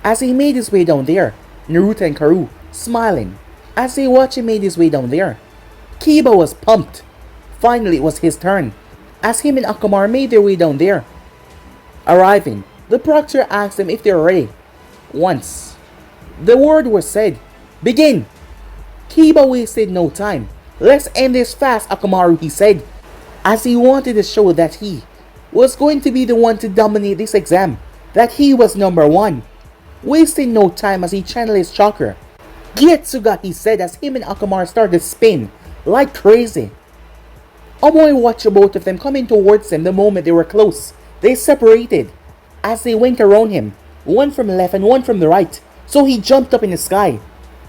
S1: as he made his way down there. Naruto and Karu, smiling, as they watched him made his way down there. Kiba was pumped. Finally, it was his turn, as him and Akamaru made their way down there. Arriving, the proctor asked them if they were ready. Once the word was said, begin! Kiba wasted no time. Let's end this fast, Akamaru, he said, as he wanted to show that he was going to be the one to dominate this exam, that he was number one. Wasting no time as he channeled his chakra. Getsuga, he said as him and Akamaru started to spin like crazy. Amoy watched both of them coming towards him the moment they were close. They separated as they went around him, one from the left and one from the right, so he jumped up in the sky.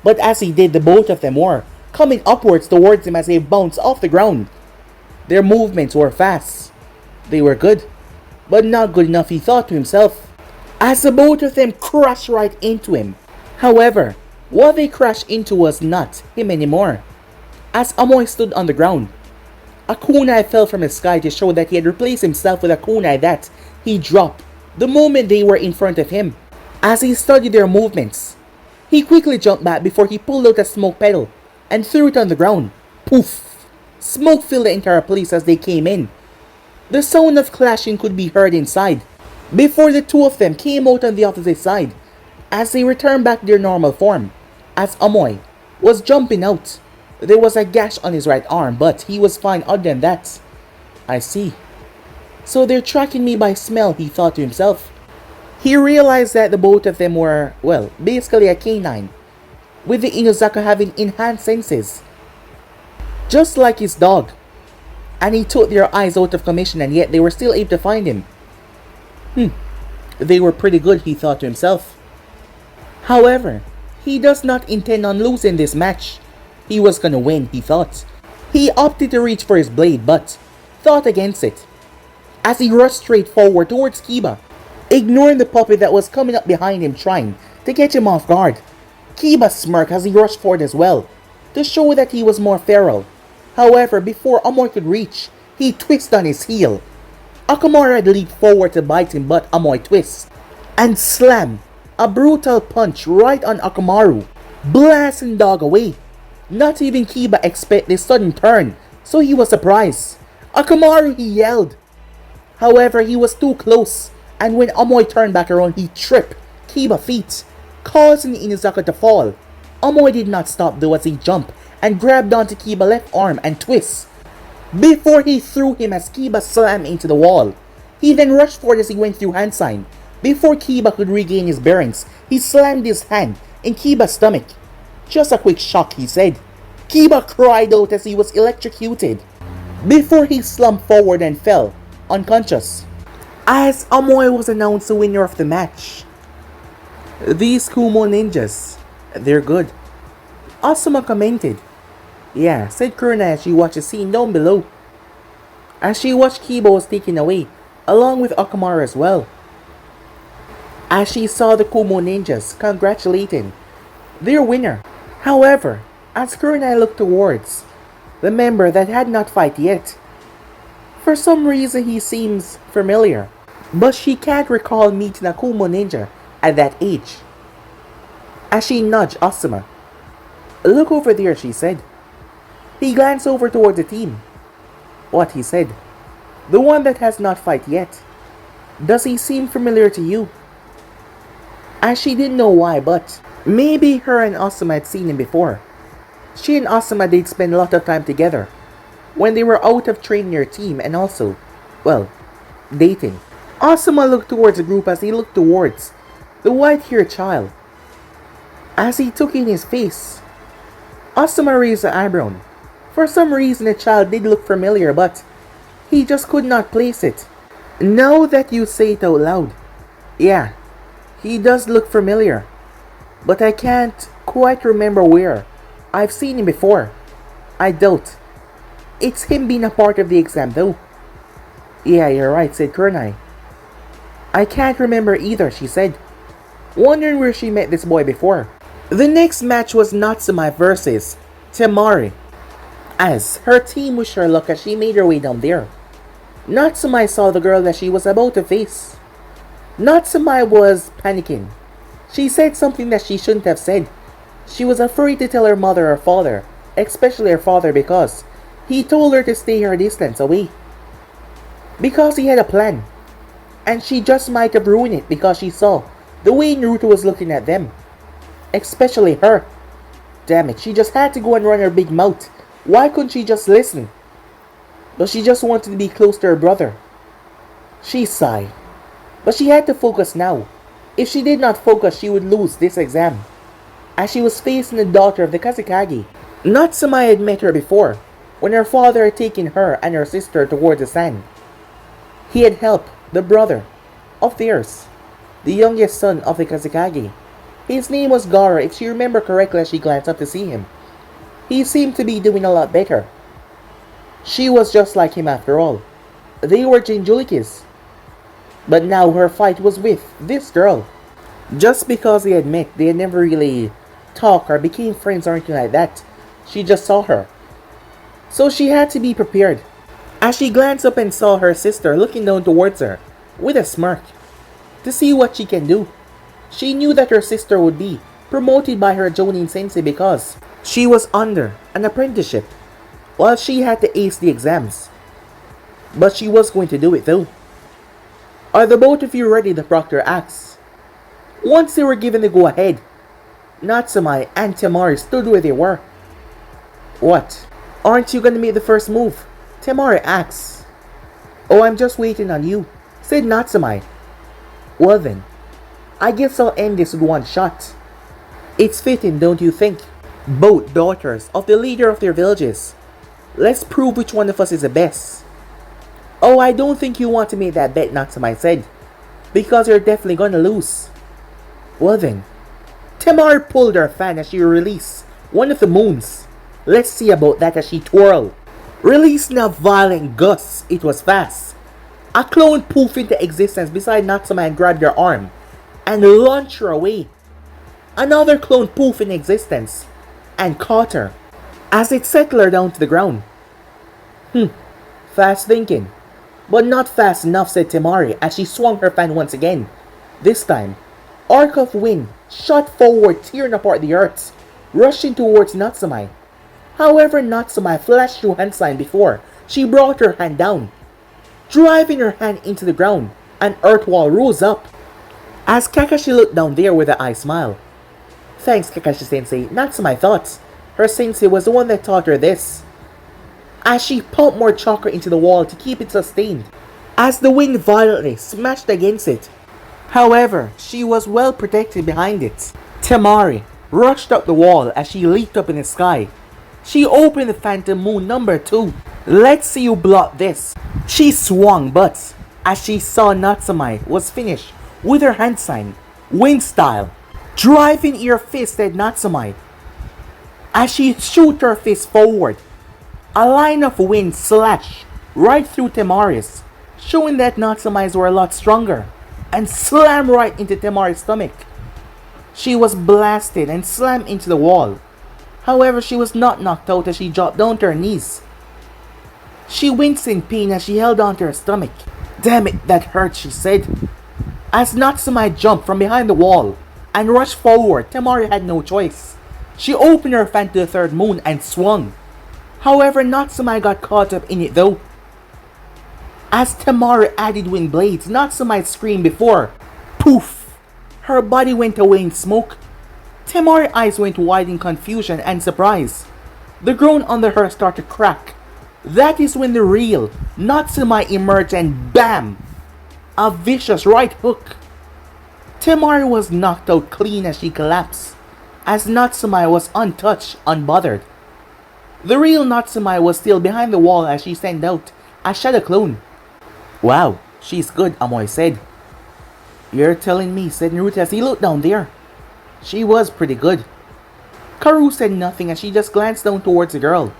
S1: But as he did, the both of them were coming upwards towards him as they bounced off the ground. Their movements were fast. They were good, but not good enough, he thought to himself, as the both of them crashed right into him. However, what they crashed into was not him anymore. As Amoy stood on the ground, a kunai fell from the sky to show that he had replaced himself with a kunai that he dropped the moment they were in front of him. As he studied their movements, he quickly jumped back before he pulled out a smoke pedal and threw it on the ground. Poof! Smoke filled the entire place as they came in. The sound of clashing could be heard inside, before the two of them came out on the opposite side, as they returned back to their normal form. As Amoy was jumping out, there was a gash on his right arm, but he was fine other than that. I see. So they're tracking me by smell, he thought to himself. He realized that the both of them were, well, basically a canine, with the Inuzaka having enhanced senses, just like his dog. And he took their eyes out of commission, and yet they were still able to find him. They were pretty good, he thought to himself. However, he does not intend on losing this match. He was gonna win, he thought. He opted to reach for his blade, but thought against it, as he rushed straight forward towards Kiba, ignoring the puppet that was coming up behind him trying to catch him off guard. Kiba smirked as he rushed forward as well, to show that he was more feral. However, before Amoy could reach, he twisted on his heel. Akamaru had leaped forward to bite him, but Amoy twists and slammed a brutal punch right on Akamaru, blasting the dog away. Not even Kiba expected this sudden turn, so he was surprised. Akamaru, he yelled. However, he was too close, and when Amoy turned back around, he tripped Kiba's feet. causing Inuzaka to fall. Amoy did not stop though as he jumped and grabbed onto Kiba's left arm and twists before he threw him as Kiba slammed into the wall. He then rushed forward as he went through hand sign. Before Kiba could regain his bearings, he slammed his hand in Kiba's stomach. Just a quick shock, he said. Kiba cried out as he was electrocuted before he slumped forward and fell unconscious. As Amoy was announced the winner of the match. These Kumo ninjas, they're good. Asuma commented. Yeah, said Kurna as she watched the scene down below. As she watched Kiba was taken away, along with Okamura as well. As she saw the Kumo ninjas congratulating their winner. However, as Kurna looked towards the member that had not fight yet, for some reason he seems familiar, but she can't recall meeting a Kumo ninja at that age. As she nudged Asuma. Look over there, she said. He glanced over towards the team. What, he said. The one that has not fight yet. Does he seem familiar to you? As she didn't know why, but maybe her and Asuma had seen him before. She and Asuma did spend a lot of time together when they were out of training their team and also, well, dating. Asuma looked towards the group as he looked towards the white-haired child. As he took in his face, Asuma raised an eyebrow. For some reason the child did look familiar, but he just could not place it. Now that you say it out loud, yeah, he does look familiar, but I can't quite remember where. I've seen him before. I doubt it's him being a part of the exam though. Yeah, you're right, said Kurnai. I can't remember either, she said, wondering where she met this boy before. The next match was Natsumi versus Temari, as her team wished her luck as she made her way down there. Natsumi saw the girl that she was about to face. Natsumi was panicking. She said something that she shouldn't have said. She was afraid to tell her mother or father, especially her father, because he told her to stay her distance away. Because he had a plan, and she just might have ruined it because she saw the way Naruto was looking at them. Especially her. Damn it, she just had to go and run her big mouth. Why couldn't she just listen? But she just wanted to be close to her brother. She sighed. But she had to focus now. If she did not focus, she would lose this exam, as she was facing the daughter of the Kazekage. Natsumi had met her before, when her father had taken her and her sister towards the sand. He had helped the brother of theirs, the youngest son of the Kazekage. His name was Gara, if she remembered correctly as she glanced up to see him. He seemed to be doing a lot better. She was just like him after all. They were Jinjulikis. But now her fight was with this girl. Just because they had met, they had never really talked or became friends or anything like that. She just saw her. So she had to be prepared. As she glanced up and saw her sister looking down towards her with a smirk to see what she can do. She knew that her sister would be promoted by her Jonin sensei because she was under an apprenticeship, while she had to ace the exams. But she was going to do it though. Are the both of you ready? The proctor asked. Once they were given the go-ahead, Natsumi and Temari stood where they were. What? Aren't you going to make the first move? Temari asked. Oh, I'm just waiting on you, said Natsumi. Well then, I guess I'll end this with one shot. It's fitting, don't you think? Both daughters of the leader of their villages. Let's prove which one of us is the best. Oh, I don't think you want to make that bet, Natsumi said, because you're definitely gonna lose. Well then, Temari pulled her fan as she released one of the moons. Let's see about that as she twirled. Releasing a violent gust, it was fast. A clone poofed into existence beside Natsumi and grabbed her arm and launched her away. Another clone poofed in existence and caught her as it settled her down to the ground. Fast thinking, but not fast enough, said Temari as she swung her fan once again. This time, arc of wind shot forward, tearing apart the earth, rushing towards Natsumi. However, Natsumi flashed through hand sign before she brought her hand down, driving her hand into the ground. An earth wall rose up. As Kakashi looked down there with an eye smile, Thanks, Kakashi-sensei. Not to my thoughts. Her sensei was the one that taught her this. As she pumped more chakra into the wall to keep it sustained, as the wind violently smashed against it. However, she was well protected behind it. Temari rushed up the wall as she leaped up in the sky. She opened the Phantom Moon number 2. Let's see you block this. She swung, but as she saw Natsumi was finished with her hand sign, wind style, driving ear fist at Natsumi. As she shoot her fist forward, a line of wind slashed right through Temari's, showing that Natsumi's were a lot stronger, and slammed right into Temari's stomach. She was blasted and slammed into the wall. However, she was not knocked out as she dropped down to her knees. She winced in pain as she held onto her stomach. Damn it, that hurt, she said. As Natsumi jumped from behind the wall and rushed forward, Temari had no choice. She opened her fan to the third moon and swung. However, Natsumi got caught up in it though. As Temari added wind blades, Natsumi screamed before. Poof! Her body went away in smoke. Temari's eyes went wide in confusion and surprise. The ground under her started to crack. That is when the real Natsumi emerged and BAM! A vicious right hook. Temari was knocked out clean as she collapsed, as Natsumi was untouched, unbothered. The real Natsumi was still behind the wall as she sent out a shadow clone. Wow, she's good, Amoy said. You're telling me, said Naruto as he looked down there. She was pretty good. Karu said nothing as she just glanced down towards the girl.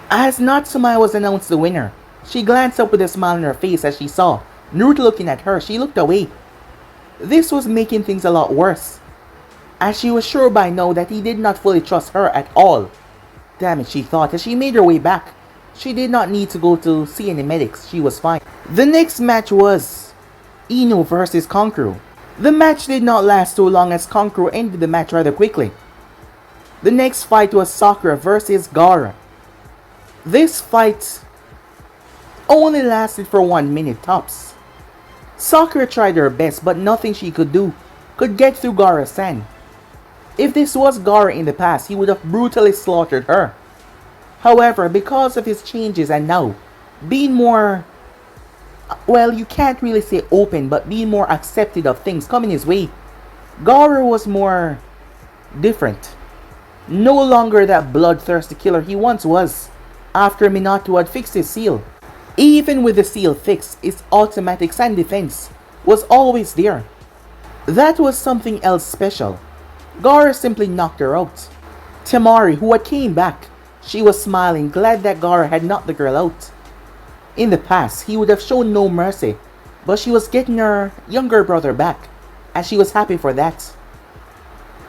S1: As Natsumi was announced the winner, she glanced up with a smile on her face as she saw Naruto looking at her. She looked away. This was making things a lot worse, as she was sure by now that he did not fully trust her at all. Damn it, she thought as she made her way back. She did not need to go to see any medics, she was fine. The next match was Ino versus Kankuro. The match did not last too long as Kankuro ended the match rather quickly. The next fight was Sakura versus Gaara. This fight only lasted for 1 minute tops. Sakura tried her best but nothing she could do could get through Gaara-san. If this was Gaara in the past, he would have brutally slaughtered her. However, because of his changes and now being more, well, you can't really say open, but being more accepted of things coming his way, Gaara was more different. No longer that bloodthirsty killer he once was after Minato had fixed his seal. Even with the seal fixed, his automatic sand defense was always there. That was something else special. Gaara simply knocked her out. Temari, who had came back, she was smiling, glad that Gaara had knocked the girl out. In the past, he would have shown no mercy, but she was getting her younger brother back, and she was happy for that.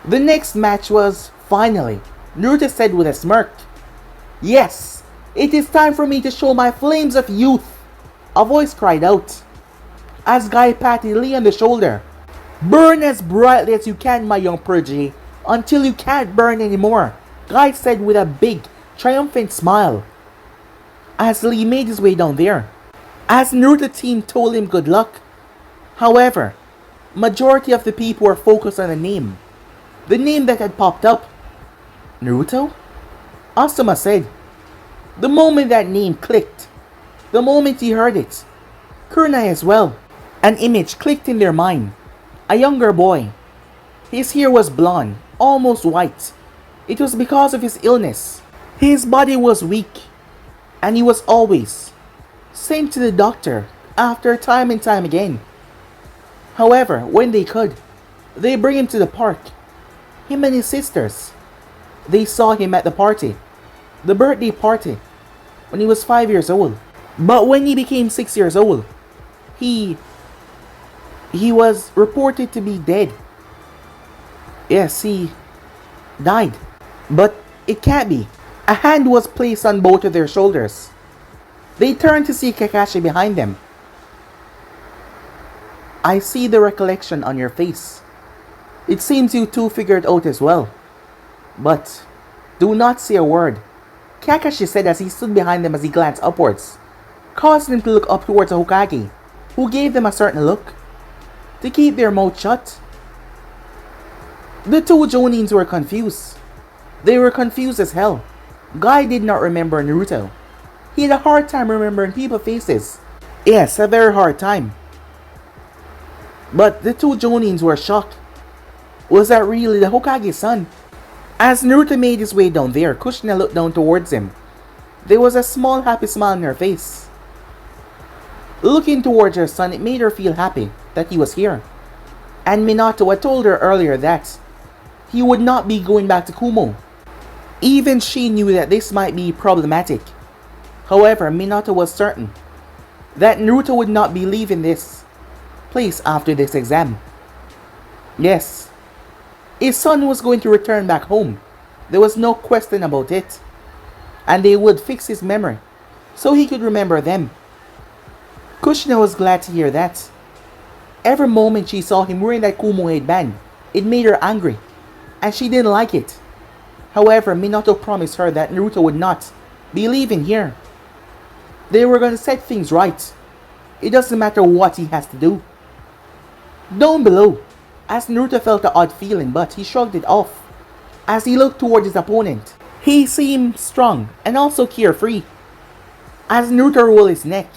S1: The next match was, finally, Naruto said with a smirk, "Yes, it is time for me to show my flames of youth," a voice cried out. As Guy patted Lee on the shoulder, "Burn as brightly as you can, my young prodigy, until you can't burn anymore," Guy said with a big, triumphant smile. As Lee made his way down there, as Naruto team told him good luck. However, majority of the people were focused on the name that had popped up. Naruto? Asuma said. The moment that name clicked, the moment he heard it, Kunai as well, an image clicked in their mind. A younger boy. His hair was blonde, almost white. It was because of his illness. His body was weak, and he was always sent to the doctor after time and time again. However, when they could, they bring him to the park. Him and his sisters. They saw him at the party, the birthday party, when he was 5 years old. But when he became 6 years old, he was reported to be dead. Yes, he died. But it can't be. A hand was placed on both of their shoulders. They turned to see Kakashi behind them. "I see the recollection on your face. It seems you two figured out as well. But do not say a word," Kakashi said as he stood behind them as he glanced upwards, causing them to look up towards the Hokage, who gave them a certain look. To keep their mouth shut. The two Jonins were confused. They were confused as hell. Guy did not remember Naruto. He had a hard time remembering people's faces. Yes, a very hard time. But the two Jonins were shocked. Was that really the Hokage's son? As Naruto made his way down there, Kushina looked down towards him. There was a small happy smile on her face. Looking towards her son, it made her feel happy that he was here. And Minato had told her earlier that he would not be going back to Kumo. Even she knew that this might be problematic. However, Minato was certain that Naruto would not be leaving this place after this exam. Yes, his son was going to return back home. There was no question about it. And they would fix his memory so he could remember them. Kushina was glad to hear that. Every moment she saw him wearing that Kumo headband, it made her angry, and she didn't like it. However, Minato promised her that Naruto would not be leaving here. They were going to set things right. It doesn't matter what he has to do. Down below, as Naruto felt an odd feeling, but he shrugged it off. As he looked toward his opponent, he seemed strong and also carefree. As Naruto rolled his neck,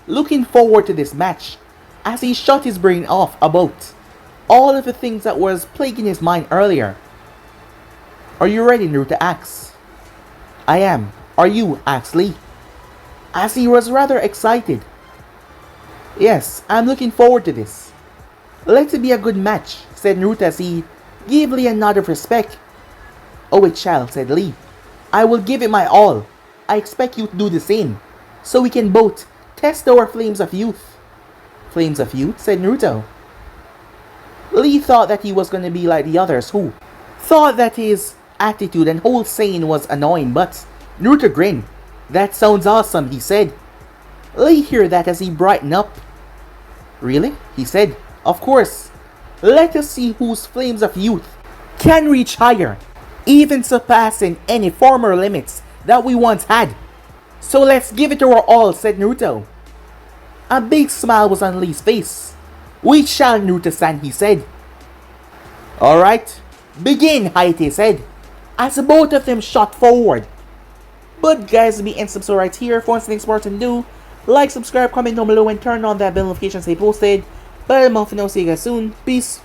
S1: looking forward to this match, as he shut his brain off about all of the things that was plaguing his mind earlier. Are you ready? Naruto asks. I am. Are you? Asks Lee. As he was rather excited. Yes, I'm looking forward to this. Let it be a good match, said Naruto as he gave Lee a nod of respect. Oh, it shall, said Lee. I will give it my all. I expect you to do the same, so we can both test our flames of youth. Flames of youth, said Naruto. Lee thought that he was going to be like the others who thought that his attitude and whole saying was annoying, but Naruto grinned. That sounds awesome, he said. Lee heard that as he brightened up. Really? He said. Of course. Let us see whose flames of youth can reach higher, even surpassing any former limits that we once had. So let's give it our all, said Naruto. A big smile was on Lee's face. We shall, Naruto-san, he said. Alright, begin, Hayate said, as both of them shot forward. But guys, be and subscribe right here. For anything important to do, like, subscribe, comment down below, and turn on that bell notification stay posted. But I'm off and I'll see you guys soon. Peace.